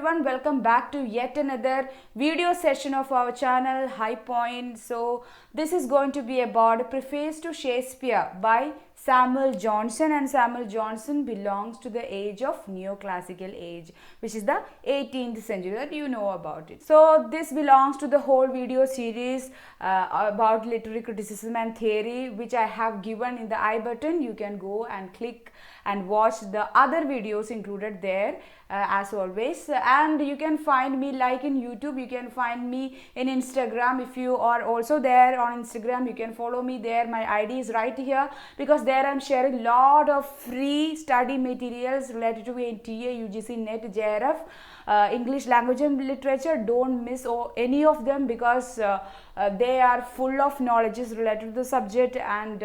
everyone, welcome back to yet another video session of our channel High Point. So this is going to be about Preface to Shakespeare by Samuel Johnson, and Samuel Johnson belongs to the age of neoclassical age, which is the 18th century that you know about it. So this belongs to the whole video series about literary criticism and theory, which I have given in the I button. You can go and click and watch the other videos included there as always, and you can find me like in YouTube, you can find me in Instagram. If you are also there on Instagram, you can follow me there. My ID is right here, because there I'm sharing lot of free study materials related to NTA, UGC, NET, JRF, English language and literature. Don't miss any of them, because they are full of knowledges related to the subject, and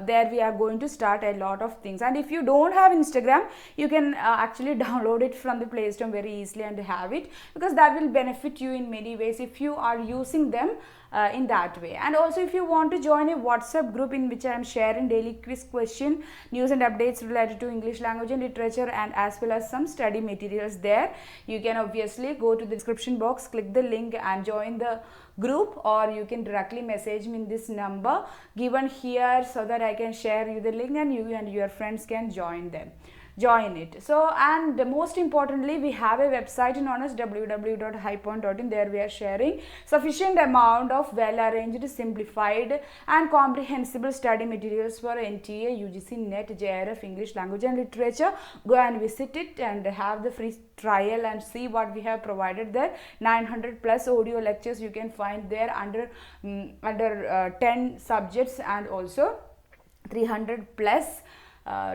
there we are going to start a lot of things. And if you don't have Instagram, you can actually download it from the Play Store very easily and have it, because that will benefit you in many ways if you are using them in that way. And also, if you want to join a WhatsApp group in which I am sharing daily quiz question, news and updates related to English language and literature, and as well as some study materials there, you can obviously go to the description box, click the link and join the group, or you can directly message me in this number given here, so that I can share you the link and you and your friends can join it. So, and most importantly, we have a website known as www.highpoint.in. there we are sharing sufficient amount of well arranged, simplified and comprehensible study materials for NTA, UGC, NET, JRF, English language and literature. Go and visit it and have the free trial and see what we have provided there. 900 plus audio lectures you can find there under 10 subjects, and also 300 plus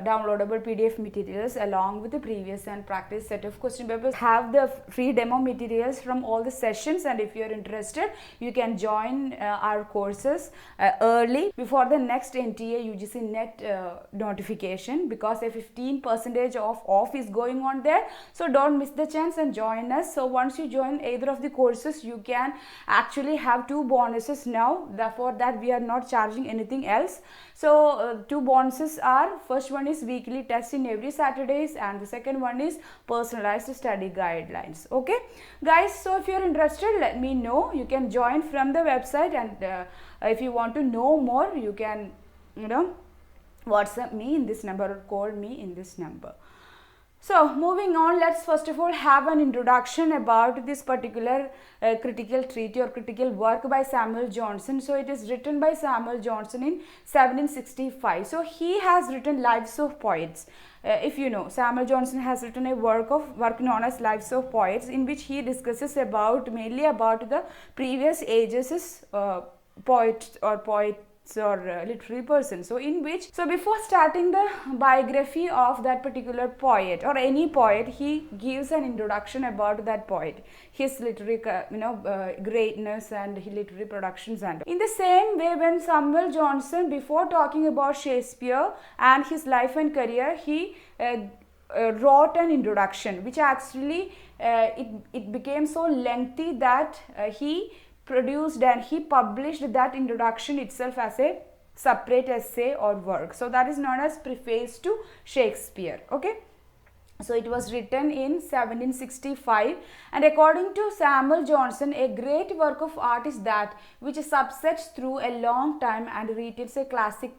downloadable PDF materials along with the previous and practice set of question papers. Have the free demo materials from all the sessions, and if you are interested, you can join our courses early before the next NTA UGC NET notification, because a 15% off is going on there. So don't miss the chance and join us. So once you join either of the courses, you can actually have 2 bonuses now. Therefore that we are not charging anything else. So 2 bonuses are, first one is weekly test in every Saturdays, and the second one is personalized study guidelines. Okay guys, so if you're interested, let me know. You can join from the website, and if you want to know more, you can WhatsApp me in this number or call me in this number. So moving on, let's first of all have an introduction about this particular critical treatise or critical work by Samuel Johnson. So it is written by Samuel Johnson in 1765. So he has written Lives of Poets. If you know, Samuel Johnson has written a work known as Lives of Poets, in which he discusses mainly about the previous ages poets or literary person. So before starting the biography of that particular poet or any poet, he gives an introduction about that poet, his literary greatness and his literary productions. And in the same way, when Samuel Johnson, before talking about Shakespeare and his life and career, he wrote an introduction, which actually it became so lengthy that he produced and he published that introduction itself as a separate essay or work. So that is known as Preface to Shakespeare. Okay, so it was written in 1765, and according to Samuel Johnson, a great work of art is that which subsets through a long time and retains a classic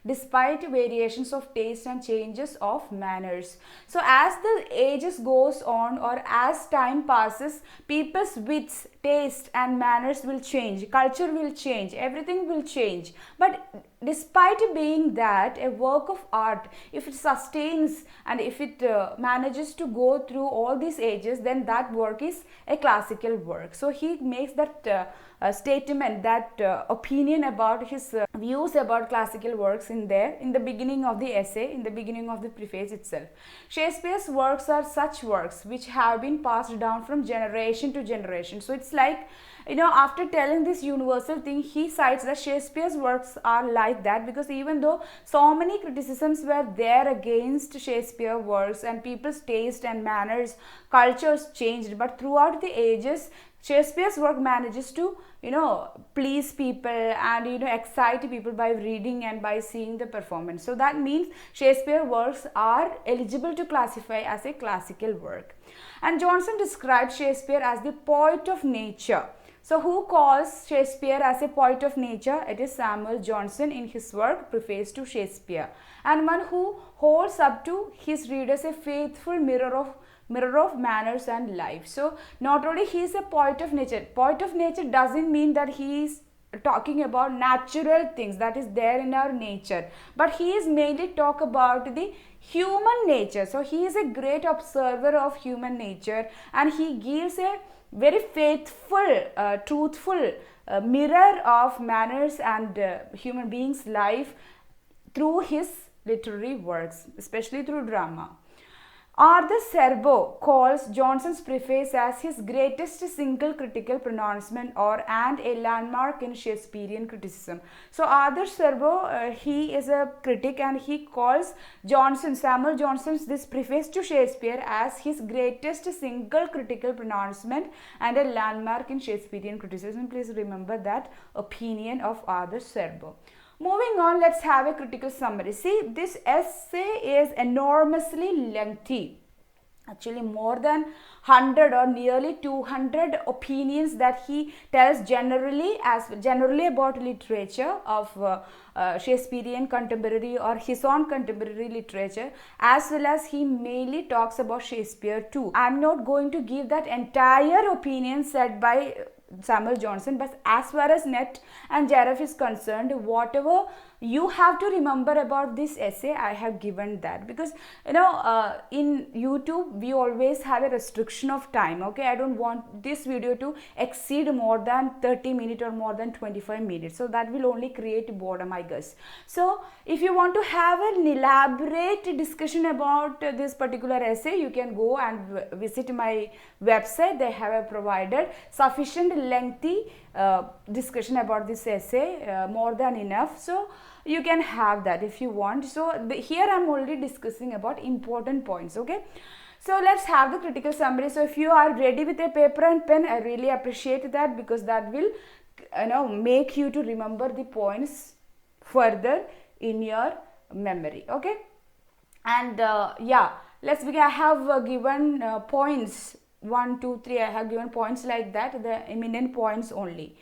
despite variations of taste and changes of manners. So as the ages goes on, or as time passes, people's wits, taste and manners will change, culture will change, everything will change. But despite being that a work of art, if it sustains and if it manages to go through all these ages, then that work is a classical work. So he makes that statement, that opinion about his views about classical works in the beginning of the essay, in the beginning of the preface itself. Shakespeare's works are such works which have been passed down from generation to generation. So it's like, after telling this universal thing, he cites that Shakespeare's works are like that, because even though so many criticisms were there against Shakespeare works and people's taste and manners, cultures changed, but throughout the ages, Shakespeare's work manages to, please people and, excite people by reading and by seeing the performance. So that means Shakespeare works are eligible to classify as a classical work. And Johnson described Shakespeare as the poet of nature. So who calls Shakespeare as a poet of nature? It is Samuel Johnson in his work Preface to Shakespeare, and one who holds up to his readers a faithful mirror of manners and life. So not only he is a poet of nature. Poet of nature doesn't mean that he is talking about natural things that is there in our nature, but he is mainly talk about the human nature. So he is a great observer of human nature, and he gives a very faithful, truthful mirror of manners and human beings' life through his literary works, especially through drama. Arthur Serbo calls Johnson's preface as his greatest single critical pronouncement and a landmark in Shakespearean criticism. So Arthur Serbo, he is a critic, and he calls Samuel Johnson's this preface to Shakespeare as his greatest single critical pronouncement and a landmark in Shakespearean criticism. Please remember that opinion of Arthur Serbo. Moving on, let's have a critical summary. See, this essay is enormously lengthy. Actually, more than 100 or nearly 200 opinions that he tells generally about literature of Shakespearean contemporary or his own contemporary literature, as well as he mainly talks about Shakespeare too. I'm not going to give that entire opinion said by Samuel Johnson, but as far as Net and Jaref is concerned, whatever you have to remember about this essay, I have given that, because in YouTube we always have a restriction of time. Okay, I don't want this video to exceed more than 30 minutes or more than 25 minutes, so that will only create boredom, I guess. So if you want to have an elaborate discussion about this particular essay, you can go and visit my website. They have provided sufficient lengthy discussion about this essay, more than enough, so you can have that if you want. So here I am only discussing about important points. Okay, so let's have the critical summary. So if you are ready with a paper and pen, I really appreciate that, because that will make you to remember the points further in your memory. Okay, and yeah, let's begin. I have given points 1, 2, 3. I have given points like that, the eminent points only.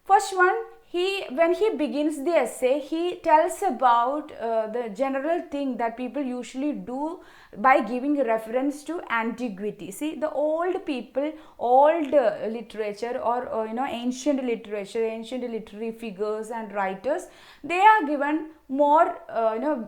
First one, when he begins the essay, he tells about the general thing that people usually do by giving reference to antiquity. See, the old people, old literature, or ancient literature, ancient literary figures and writers, they are given more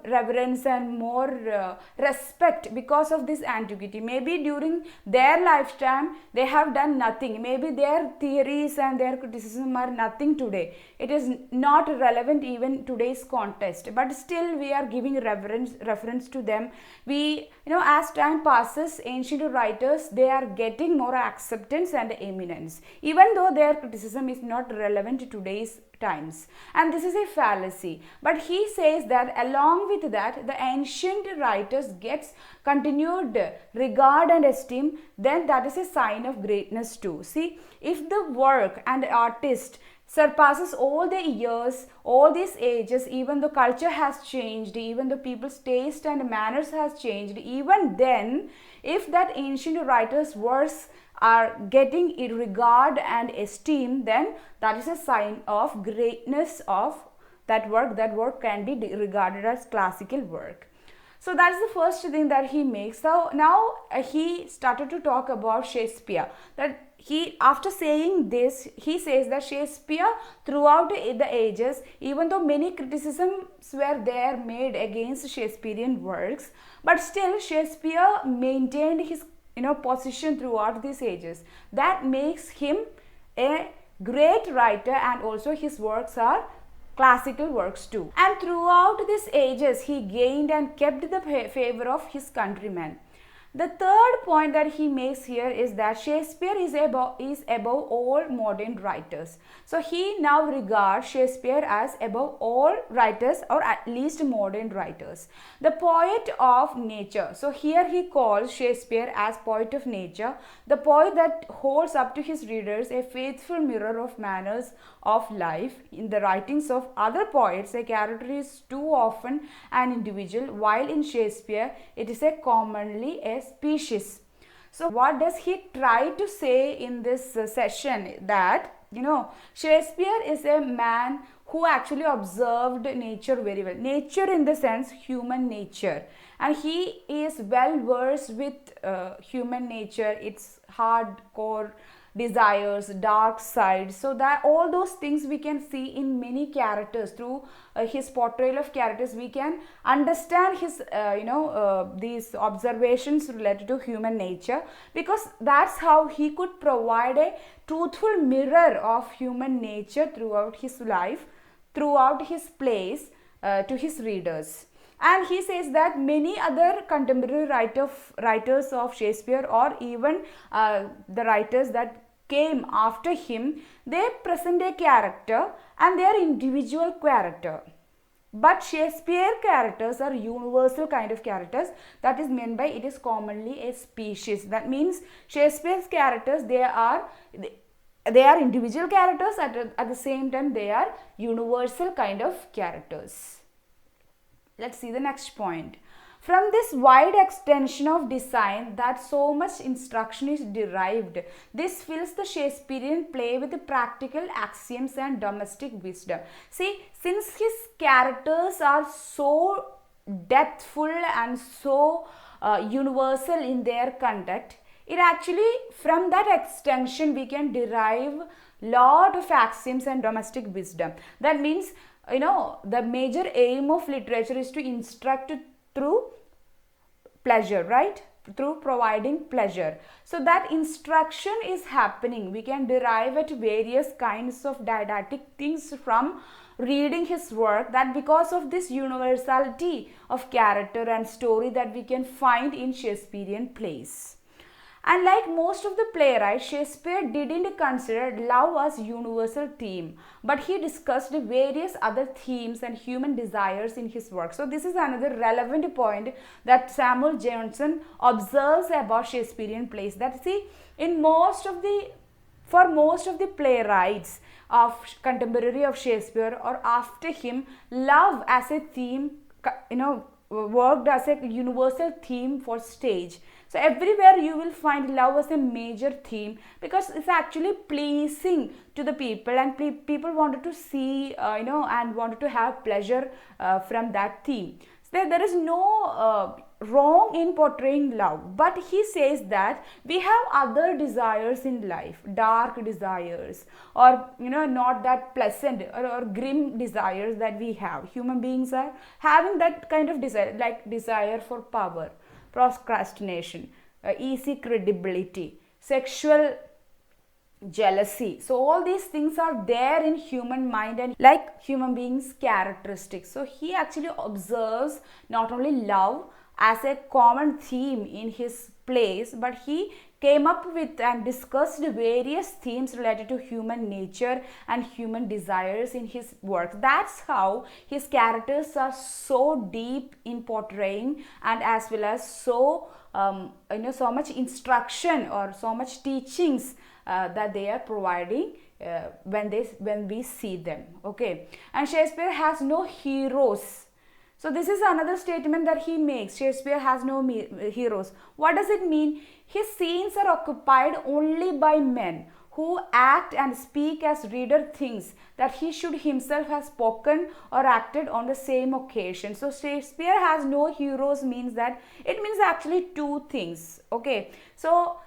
reverence and more respect because of this antiquity. Maybe during their lifetime they have done nothing, maybe their theories and their criticism are nothing today, it is not relevant even today's context, but still we are giving reference to them. We as time passes, ancient writers, they are getting more acceptance and eminence, even though their criticism is not relevant to today's times, and this is a fallacy. But he says that along with that, the ancient writers gets continued regard and esteem, then that is a sign of greatness too. See, if the work and the artist surpasses all the years, all these ages, even though culture has changed, even though people's taste and manners has changed, even then, if that ancient writer's works are getting regard and esteem, then that is a sign of greatness of that work. That work can be regarded as classical work. So that's the first thing that he makes. So now he started to talk about Shakespeare. That after saying this, he says that Shakespeare throughout the ages, even though many criticisms were there made against Shakespearean works, but still Shakespeare maintained his position throughout these ages. That makes him a great writer, and also his works are classical works too. And throughout these ages, he gained and kept the favor of his countrymen. The third point that he makes here is that Shakespeare is above all modern writers. So he now regards Shakespeare as above all writers, or at least modern writers. The poet of nature. So here he calls Shakespeare as poet of nature, the poet that holds up to his readers a faithful mirror of manners of life. In the writings of other poets, a character is too often an individual, while in Shakespeare it is commonly a species. So what does he try to say in this session? That, Shakespeare is a man who actually observed nature very well. Nature in the sense human nature, and he is well versed with human nature, its hardcore desires, dark side. So that all those things we can see in many characters. Through his portrayal of characters, we can understand his these observations related to human nature, because that's how he could provide a truthful mirror of human nature throughout his life, throughout his plays, to his readers. And he says that many other contemporary writers of Shakespeare, or even the writers that came after him, they present a character and their individual character. But Shakespeare characters are universal kind of characters. That is meant by it is commonly a species. That means Shakespeare's characters, they are individual characters, at the same time they are universal kind of characters. Let's see the next point. From this wide extension of design that so much instruction is derived, this fills the Shakespearean play with the practical axioms and domestic wisdom. See, since his characters are so depthful and so universal in their conduct, it actually, from that extension, we can derive lot of axioms and domestic wisdom. That means, the major aim of literature is to instruct through pleasure, right? Through providing pleasure. So that instruction is happening. We can derive at various kinds of didactic things from reading his work, that because of this universality of character and story that we can find in Shakespearean plays. And like most of the playwrights, Shakespeare didn't consider love as universal theme, but he discussed various other themes and human desires in his work. So this is another relevant point that Samuel Johnson observes about Shakespearean plays. That see, for most of the playwrights of contemporary of Shakespeare or after him, love as a theme, worked as a universal theme for stage. So everywhere you will find love as a major theme, because it's actually pleasing to the people, and people wanted to see, and wanted to have pleasure from that theme. So there is no wrong in portraying love, but he says that we have other desires in life, dark desires, or not that pleasant or grim desires that we have. Human beings are having that kind of desire, like desire for power, procrastination, easy credibility, sexual jealousy. So all these things are there in human mind and like human beings characteristics. So he actually observes not only love as a common theme in his plays, but he came up with and discussed various themes related to human nature and human desires in his work. That's how his characters are so deep in portraying, and as well as so so much instruction or so much teachings that they are providing when we see them. Okay, and Shakespeare has no heroes. So this is another statement that he makes. Shakespeare has no heroes. What does it mean? His scenes are occupied only by men who act and speak as reader thinks that he should himself have spoken or acted on the same occasion. So Shakespeare has no heroes means that it means actually two things. Okay, so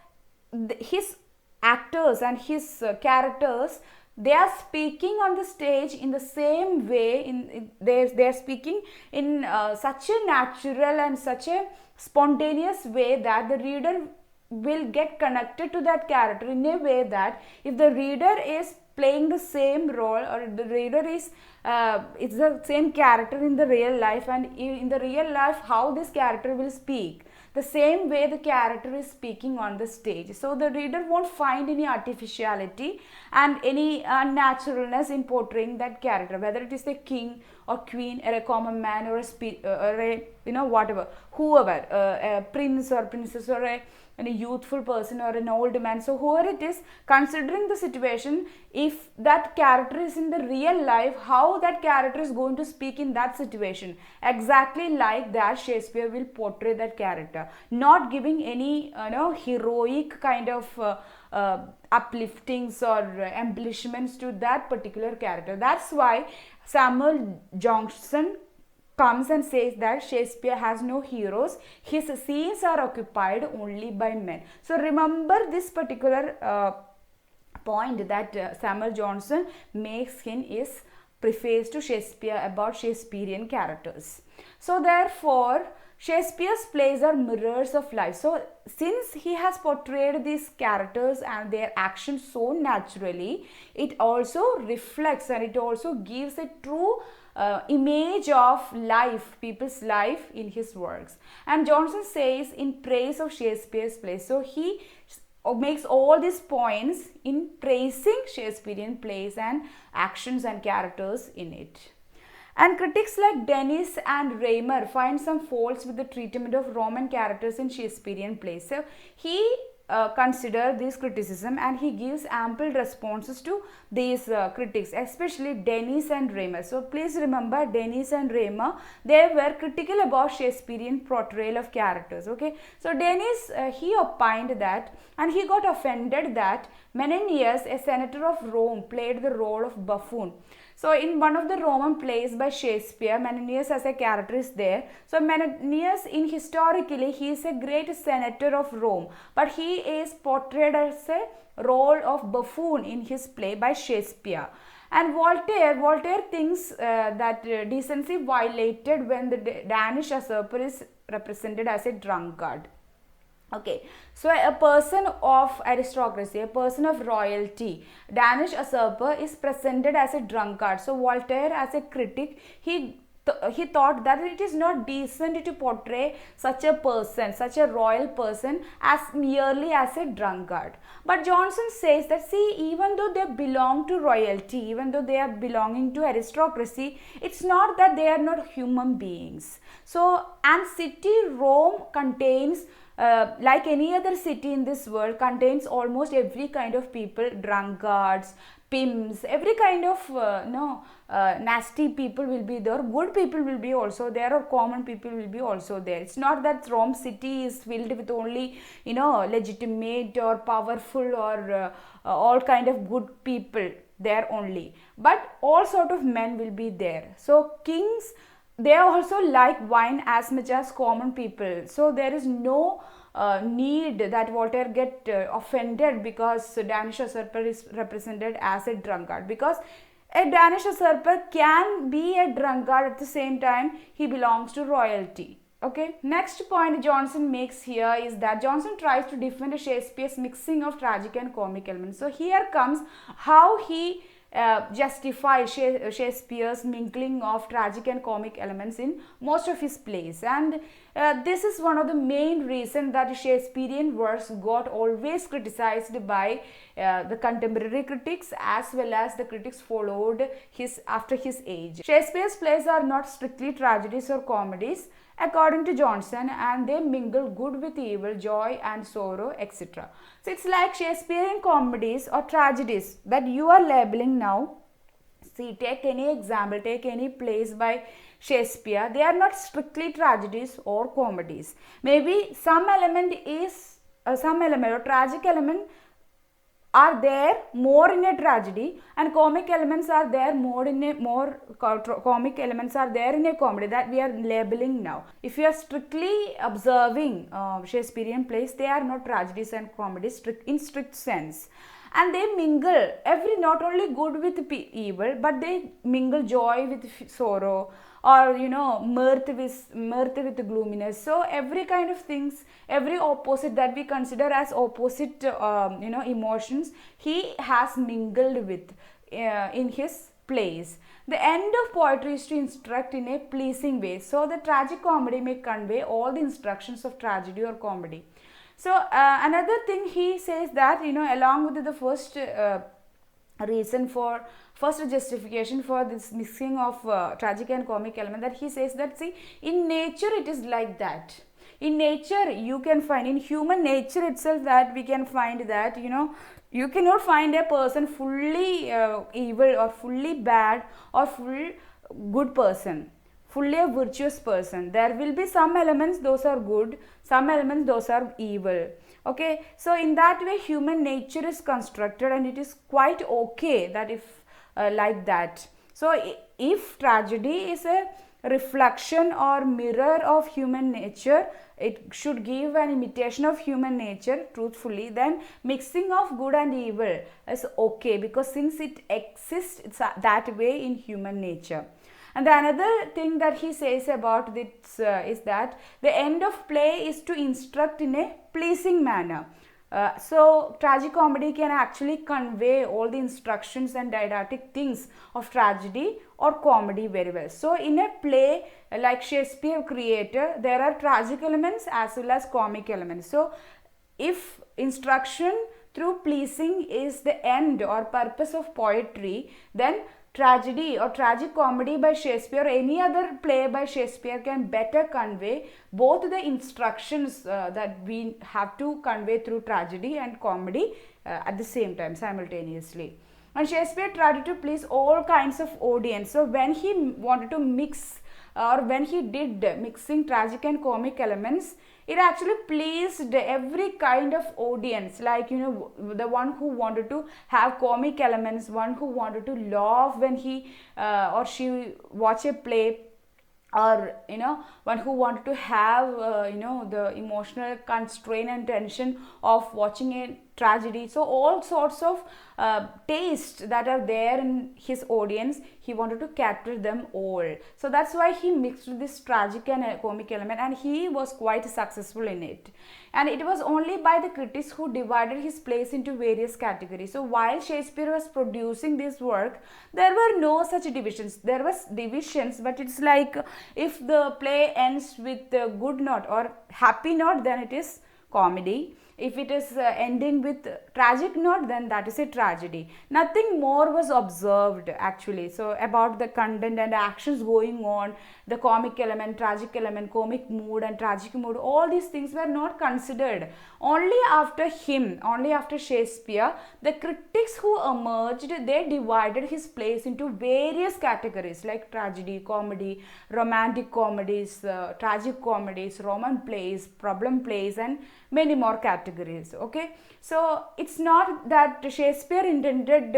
his actors and his characters, they are speaking on the stage in the same way, they are speaking in such a natural and such a spontaneous way that the reader will get connected to that character in a way that if the reader is playing the same role, or the reader is it's the same character in the real life, and in the real life how this character will speak. the same way the character is speaking on the stage. So the reader won't find any artificiality and any unnaturalness in portraying that character, whether it is a king or queen or a common man or a whatever, whoever, a prince or princess or a youthful person or an old man. So whoever it is, considering the situation, if that character is in the real life, how that character is going to speak in that situation, exactly like that Shakespeare will portray that character, not giving any heroic kind of upliftings or embellishments to that particular character. That's why Samuel Johnson comes and says that Shakespeare has no heroes, his scenes are occupied only by men. So remember this particular point that Samuel Johnson makes in his preface to Shakespeare about Shakespearean characters. So therefore Shakespeare's plays are mirrors of life. So since he has portrayed these characters and their actions so naturally, it also reflects and it also gives a true image of life, people's life in his works. And Johnson says in praise of Shakespeare's plays. So he makes all these points in praising Shakespearean plays and actions and characters in it. And critics like Dennis and Raymer find some faults with the treatment of Roman characters in Shakespearean plays. So he considers this criticism and he gives ample responses to these critics, especially Dennis and Raymer. So please remember, Dennis and Raymer, they were critical about Shakespearean portrayal of characters. Okay, so Dennis he opined that, and he got offended that Menenius, a senator of Rome, played the role of buffoon. So in one of the Roman plays by Shakespeare, Menenius as a character is there. So Menenius, historically, he is a great senator of Rome, but he is portrayed as a role of buffoon in his play by Shakespeare. And Voltaire thinks that decency violated when the Danish usurper is represented as a drunkard. Okay, so a person of aristocracy, a person of royalty, Danish usurper is presented as a drunkard. So Voltaire, as a critic, he thought that it is not decent to portray such a person, such a royal person, as merely as a drunkard. But Johnson says that, see, even though they belong to royalty, even though they are belonging to aristocracy, it's not that they are not human beings. So, and city Rome contains like any other city in this world, contains almost every kind of people, drunkards, pimps, every kind of nasty people will be there, good people will be also there, or common people will be also there. It's not that Rome city is filled with only legitimate or powerful or all kind of good people there only, but all sort of men will be there. So kings, they also like wine as much as common people. So there is no need that Voltaire get offended because Danish usurper is represented as a drunkard, because a Danish usurper can be a drunkard at the same time he belongs to royalty. Okay, next point Johnson makes here is that Johnson tries to defend Shakespeare's mixing of tragic and comic elements. So here comes how he justify Shakespeare's mingling of tragic and comic elements in most of his plays, and this is one of the main reasons that Shakespearean works got always criticized by the contemporary critics as well as the critics followed after his age. Shakespeare's plays are not strictly tragedies or comedies, according to Johnson, and they mingle good with evil, joy and sorrow, etc. So it's like Shakespearean comedies or tragedies that you are labeling now. See, take any example, take any plays by Shakespeare. They are not strictly tragedies or comedies. Maybe some element or tragic element are there more in a tragedy, and comic elements are there comic elements are there in a comedy, that we are labeling now. If you are strictly observing Shakespearean plays, they are not tragedies and comedies in strict sense, and they mingle not only good with evil, but they mingle joy with sorrow, or mirth with gloominess. So every kind of things, every opposite that we consider as opposite emotions, he has mingled with in his plays. The end of poetry is to instruct in a pleasing way. So the tragic comedy may convey all the instructions of tragedy or comedy. So another thing he says that, along with the first reason for first justification for this mixing of tragic and comic element, that he says that, see, in nature it is like that. In nature you can find, in human nature itself, that we can find that, you cannot find a person fully evil or fully bad or full good person, fully a virtuous person. There will be some elements those are good, some elements those are evil. Okay, so in that way human nature is constructed, and it is quite okay that if like that. So if tragedy is a reflection or mirror of human nature, it should give an imitation of human nature truthfully, then mixing of good and evil is okay, because since it exists that way in human nature. And the another thing that he says about this is that the end of play is to instruct in a pleasing manner. So tragic comedy can actually convey all the instructions and didactic things of tragedy or comedy very well. So in a play like Shakespeare created, there are tragic elements as well as comic elements. So if instruction through pleasing is the end or purpose of poetry, then tragedy or tragic comedy by Shakespeare or any other play by Shakespeare can better convey both the instructions that we have to convey through tragedy and comedy at the same time, simultaneously. And Shakespeare tried to please all kinds of audience. So when he wanted to mix, or when he did mixing tragic and comic elements, it actually pleased every kind of audience, like, the one who wanted to have comic elements, one who wanted to laugh when he or she watch a play, or one who wanted to have the emotional constraint and tension of watching a tragedy. So all sorts of taste that are there in his audience, he wanted to capture them all. So that's why he mixed this tragic and comic element, and he was quite successful in it. And it was only by the critics who divided his plays into various categories. So while Shakespeare was producing this work, there were no such divisions. There was divisions, but it's like, if the play ends with a good note or happy note, then it is comedy. If it is ending with tragic note, then that is a tragedy. Nothing more was observed actually. So about the content and actions going on, the comic element, tragic element, comic mood and tragic mood, all these things were not considered. Only after him, only after Shakespeare, the critics who emerged, they divided his plays into various categories like tragedy, comedy, romantic comedies, tragic comedies, Roman plays, problem plays, and many more categories. Okay, so it's not that Shakespeare intended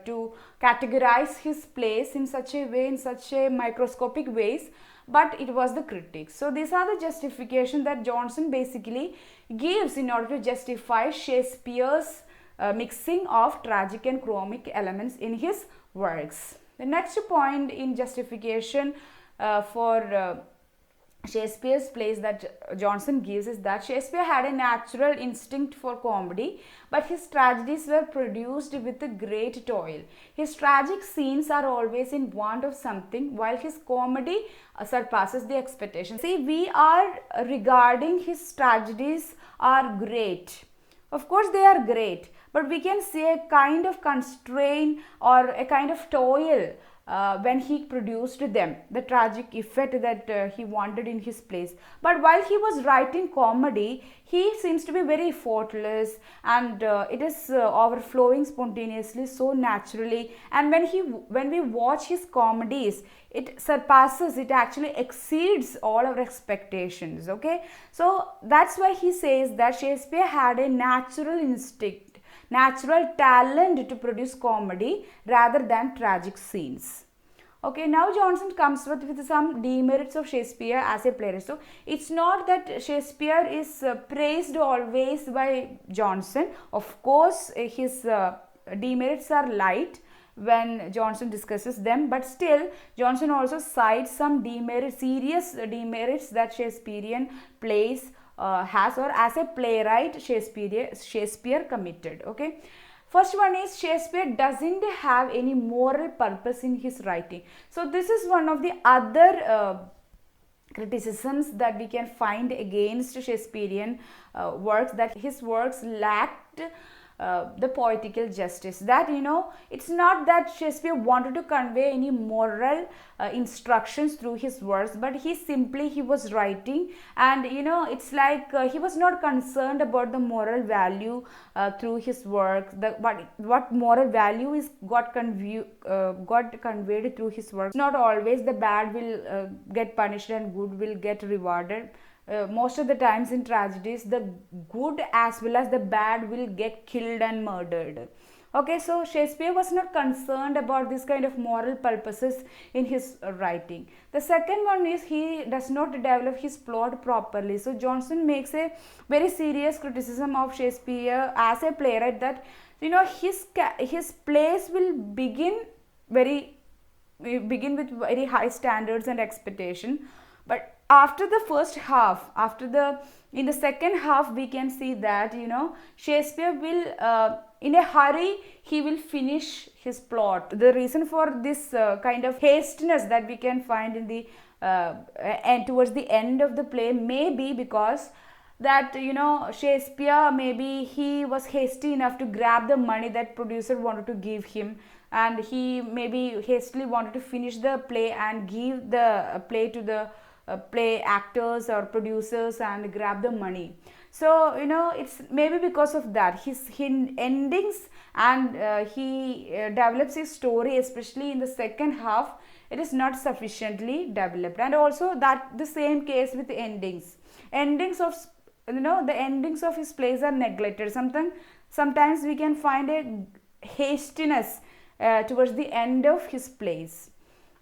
to categorize his plays in such a way, in such a microscopic ways, but it was the critics. So these are the justification that Johnson basically gives in order to justify Shakespeare's mixing of tragic and comic elements in his works. The next point in justification for Shakespeare's plays that Johnson gives is that Shakespeare had a natural instinct for comedy, but his tragedies were produced with a great toil. His tragic scenes are always in want of something, while his comedy surpasses the expectations. See, we are regarding his tragedies are great. Of course, they are great, but we can see a kind of constraint or a kind of toil when he produced them, the tragic effect that he wanted in his plays. But while he was writing comedy, he seems to be very effortless, and it is overflowing spontaneously, so naturally. And when we watch his comedies, it surpasses, it actually exceeds all our expectations. Okay, so that's why he says that Shakespeare had a natural instinct, natural talent to produce comedy rather than tragic scenes. Okay, now Johnson comes with some demerits of Shakespeare as a playwright. So it's not that Shakespeare is praised always by Johnson. Of course, his demerits are light when Johnson discusses them, but still Johnson also cites some demerits, serious demerits that Shakespearean plays has, or as a playwright Shakespeare committed. Okay, First one is Shakespeare doesn't have any moral purpose in his writing. So this is one of the other criticisms that we can find against Shakespearean works, that his works lacked the poetical justice. That, you know, it's not that Shakespeare wanted to convey any moral instructions through his works, but he was writing, and you know, it's like he was not concerned about the moral value through his works. What moral value is got conveyed through his works. Not always the bad will get punished and good will get rewarded. Most of the times in tragedies, the good as well as the bad will get killed and murdered. Okay, so Shakespeare was not concerned about this kind of moral purposes in his writing. The second one is he does not develop his plot properly. So Johnson makes a very serious criticism of Shakespeare as a playwright, that, you know, his plays will begin with very high standards and expectation, but after the first half, in the second half, we can see that, you know, Shakespeare will in a hurry he will finish his plot. The reason for this kind of hastiness that we can find in the and towards the end of the play may be because that, you know, Shakespeare, maybe he was hasty enough to grab the money that producer wanted to give him, and he maybe hastily wanted to finish the play and give the play to the play actors or producers and grab the money. So, you know, it's maybe because of that his endings, and he develops his story, especially in the second half, it is not sufficiently developed. And also that the same case with the endings of, you know, the endings of his plays are neglected. Sometimes we can find a hastiness towards the end of his plays.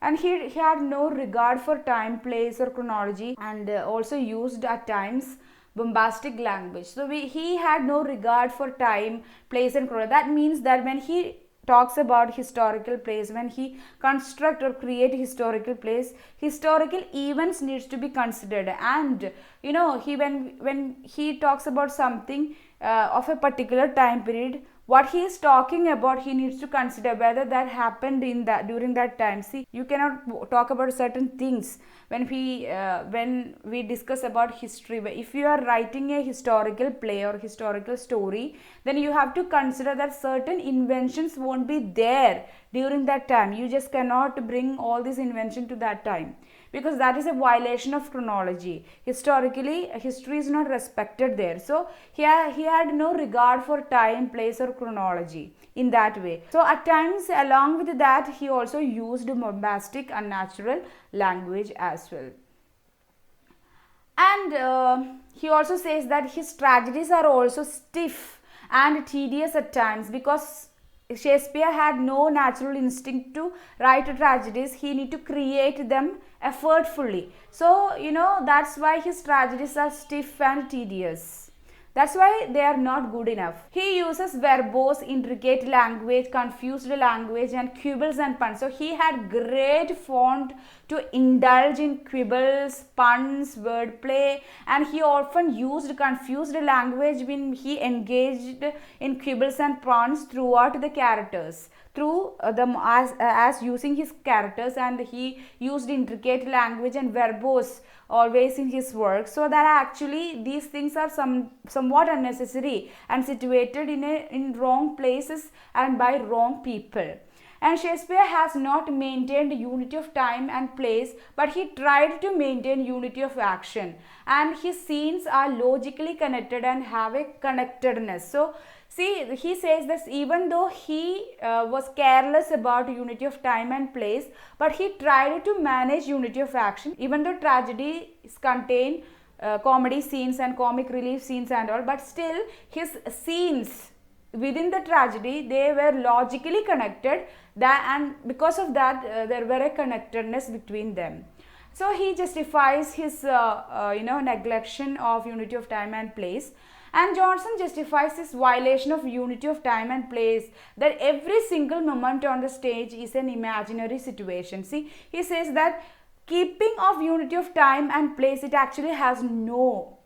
And he had no regard for time, place or chronology, and also used at times bombastic language. So he had no regard for time, place and chronology. That means that when he talks about historical plays, when he construct or create historical plays, historical events needs to be considered. And, you know, when he talks about something of a particular time period, what he is talking about, he needs to consider whether that happened during that time. See, you cannot talk about certain things when we discuss about history. If you are writing a historical play or historical story, then you have to consider that certain inventions won't be there during that time. You just cannot bring all this invention to that time, because that is a violation of chronology. Historically, history is not respected there. So he had no regard for time, place or chronology in that way. So at times, along with that, he also used bombastic, unnatural language as well. And he also says that his tragedies are also stiff and tedious at times, because Shakespeare had no natural instinct to write tragedies. He need to create them effortfully. So, you know, that's why his tragedies are stiff and tedious. That's why they are not good enough. He uses verbose, intricate language, confused language and quibbles and puns. So he had great font to indulge in quibbles, puns, wordplay, and he often used confused language when he engaged in quibbles and puns throughout the characters. Through them as using his characters, and he used intricate language and verbose always in his work, so that actually these things are somewhat unnecessary and situated in wrong places and by wrong people. And Shakespeare has not maintained unity of time and place, but he tried to maintain unity of action, and his scenes are logically connected and have a connectedness. So see, he says this, even though he was careless about unity of time and place, but he tried to manage unity of action. Even though tragedies contain comedy scenes and comic relief scenes and all, but still his scenes within the tragedy, they were logically connected, and because of that there were a connectedness between them. So he justifies his neglection of unity of time and place. And Johnson justifies his violation of unity of time and place, that every single moment on the stage is an imaginary situation. See, he says that keeping of unity of time and place, it actually has no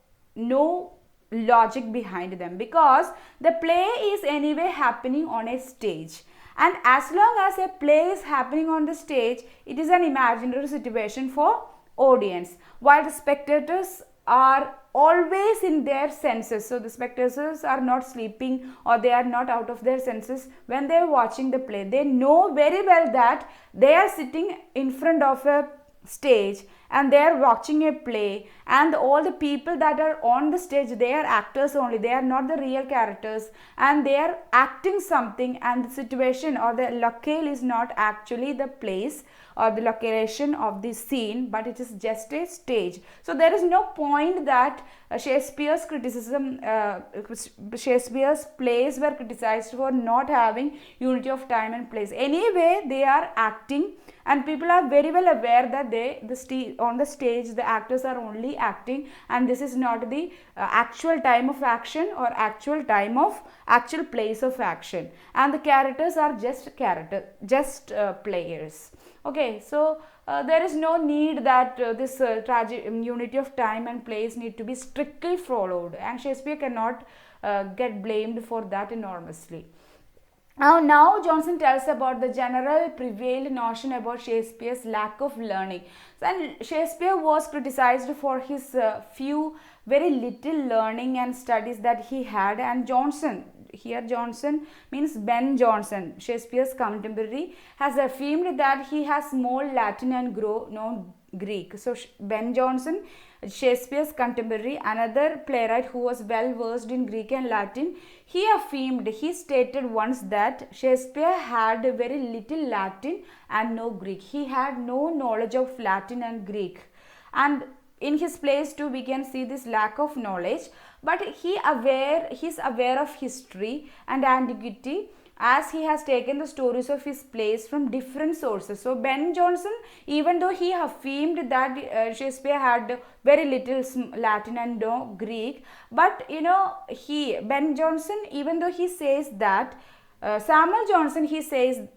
logic behind them, because the play is anyway happening on a stage, and as long as a play is happening on the stage, it is an imaginary situation for audience, while the spectators are always in their senses. So the spectators are not sleeping, or they are not out of their senses when they are watching the play. They know very well that they are sitting in front of a stage and they are watching a play, and all the people that are on the stage, they are actors only, they are not the real characters, and they are acting something, and the situation or the locale is not actually the place or the location of the scene, but it is just a stage. So there is no point that Shakespeare's plays were criticized for not having unity of time and place. Anyway, they are acting, and people are very well aware that on the stage the actors are only acting, and this is not the actual time of action or actual place of action, and the characters are just players. Okay, so there is no need that this tragic unity of time and place need to be strictly followed, and Shakespeare cannot get blamed for that enormously. Now Johnson tells about the general prevailed notion about Shakespeare's lack of learning. And Shakespeare was criticized for his very little learning and studies that he had, and Johnson means Ben Jonson, Shakespeare's contemporary, has affirmed that he has more Latin and no Greek. So Ben Jonson, Shakespeare's contemporary, another playwright who was well versed in Greek and Latin, he stated once that Shakespeare had very little Latin and no Greek. He had no knowledge of Latin and Greek, and in his plays too we can see this lack of knowledge, but he's aware of history and antiquity, as he has taken the stories of his plays from different sources. So Ben Jonson, even though he affirmed that Shakespeare had very little Latin and no Greek, but Ben Jonson, even though he says that Samuel Johnson, he says,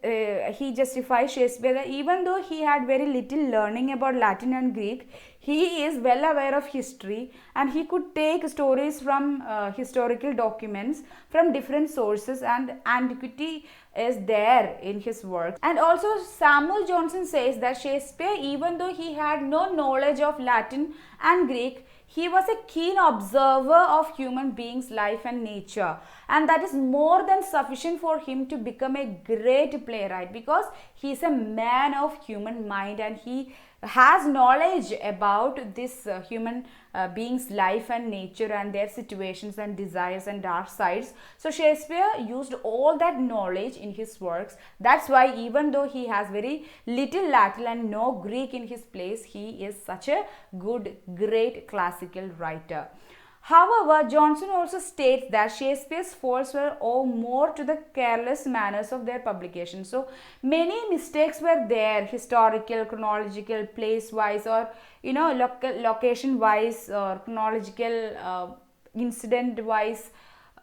he justifies Shakespeare that even though he had very little learning about Latin and Greek, he is well aware of history, and he could take stories from historical documents from different sources, and antiquity is there in his work. And also Samuel Johnson says that Shakespeare, even though he had no knowledge of Latin and Greek, he was a keen observer of human beings' life and nature, and that is more than sufficient for him to become a great playwright, because he is a man of human mind, and he has knowledge about this human beings' life and nature and their situations and desires and dark sides. So Shakespeare used all that knowledge in his works. That's why even though he has very little Latin and no Greek in his plays, he is such a great classical writer. However, Johnson also states that Shakespeare's faults were owed more to the careless manners of their publication. So many mistakes were there, historical, chronological, place-wise, or location-wise, or chronological, incident-wise.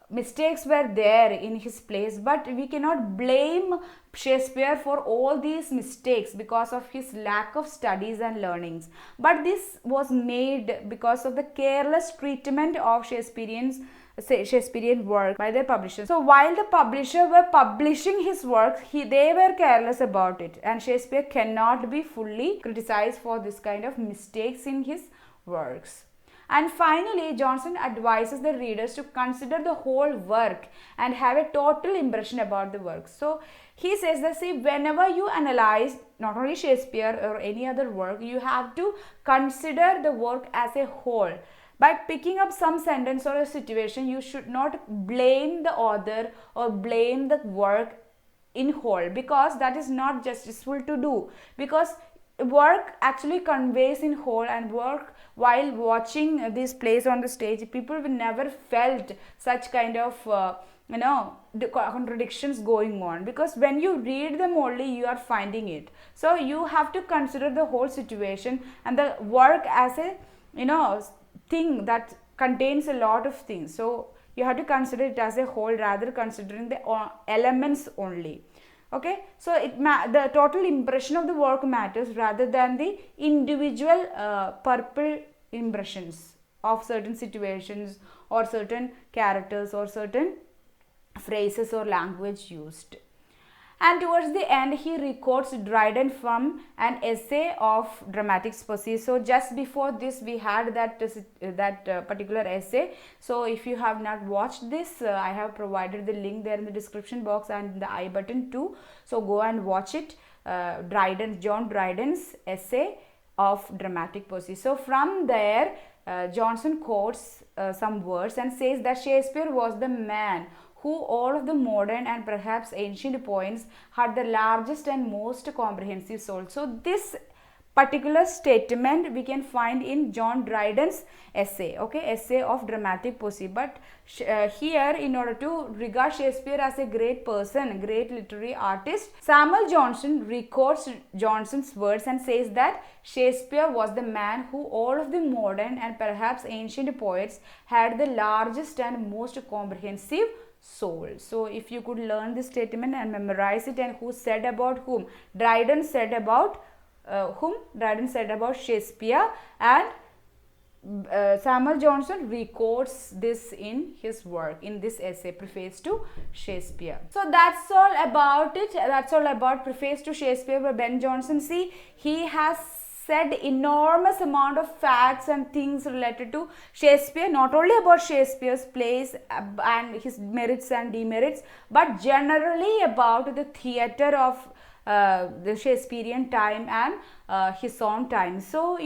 Mistakes were there in his plays, but we cannot blame Shakespeare for all these mistakes because of his lack of studies and learnings. But this was made because of the careless treatment of Shakespearean work by their publishers. So while the publisher were publishing his work, they were careless about it, and Shakespeare cannot be fully criticized for this kind of mistakes in his works. And finally, Johnson advises the readers to consider the whole work and have a total impression about the work. So he says that, see, whenever you analyze not only Shakespeare or any other work, you have to consider the work as a whole. By picking up some sentence or a situation, you should not blame the author or blame the work in whole, because that is not justiceful to do, because work actually conveys in whole, and work while watching these plays on the stage, people will never felt such kind of the contradictions going on, because when you read them only you are finding it. So you have to consider the whole situation and the work as a thing that contains a lot of things. So you have to consider it as a whole rather considering the elements only. Okay, so the total impression of the work matters rather than the individual purple impressions. of certain situations or certain characters or certain phrases or language used. And towards the end, he records Dryden from an essay of Dramatist. So just before this, we had that particular essay. So if you have not watched this, I have provided the link there in the description box and in the I button too. So go and watch it. John Dryden's essay of Dramatic Poesy. So from there, Johnson quotes some words and says that Shakespeare was the man who all of the modern and perhaps ancient poets had the largest and most comprehensive soul. So this particular statement we can find in John Dryden's essay, essay of Dramatic Poesy. But here, in order to regard Shakespeare as a great person, great literary artist, Samuel Johnson records Johnson's words and says that Shakespeare was the man who all of the modern and perhaps ancient poets had the largest and most comprehensive soul. So if you could learn this statement and memorize it, and who said about whom? Dryden said about whom? Dryden said about Shakespeare, and Samuel Johnson records this in his work, in this essay, Preface to Shakespeare. So that's all about it. That's all about Preface to Shakespeare by Ben Jonson. See, he has said enormous amount of facts and things related to Shakespeare, not only about Shakespeare's plays and his merits and demerits, but generally about the theatre of the Shakespearean time and his own time. So,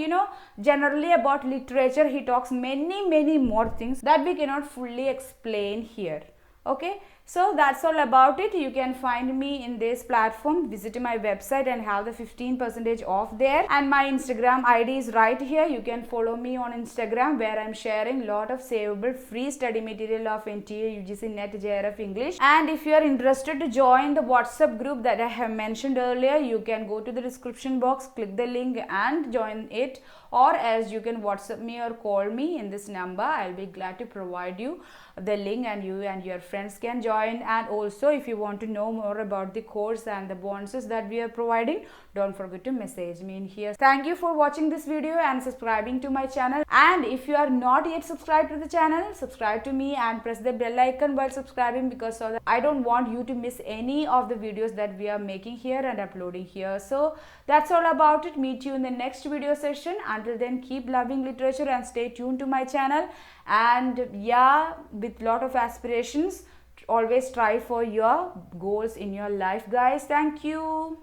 generally about literature, he talks many more things that we cannot fully explain here. Okay, so that's all about it. You can find me in this platform. Visit my website and have the 15% off there, and my Instagram ID is right here. You can follow me on Instagram, where I'm sharing lot of savable free study material of NTA, UGC, NET, JRF English. And if you are interested to join the WhatsApp group that I have mentioned earlier, you can go to the description box, click the link and join it, or else you can WhatsApp me or call me in this number. I'll be glad to provide you the link, and you and your friends can join. And also, if you want to know more about the course and the bonuses that we are providing, don't forget to message me in here. Thank you for watching this video and subscribing to my channel. And if you are not yet subscribed to the channel, subscribe to me and press the bell icon while subscribing, because so that I don't want you to miss any of the videos that we are making here and uploading here. So that's all about it. Meet you in the next video session. Until then, keep loving literature and stay tuned to my channel. And yeah, with lot of aspirations, always strive for your goals in your life, guys. Thank you.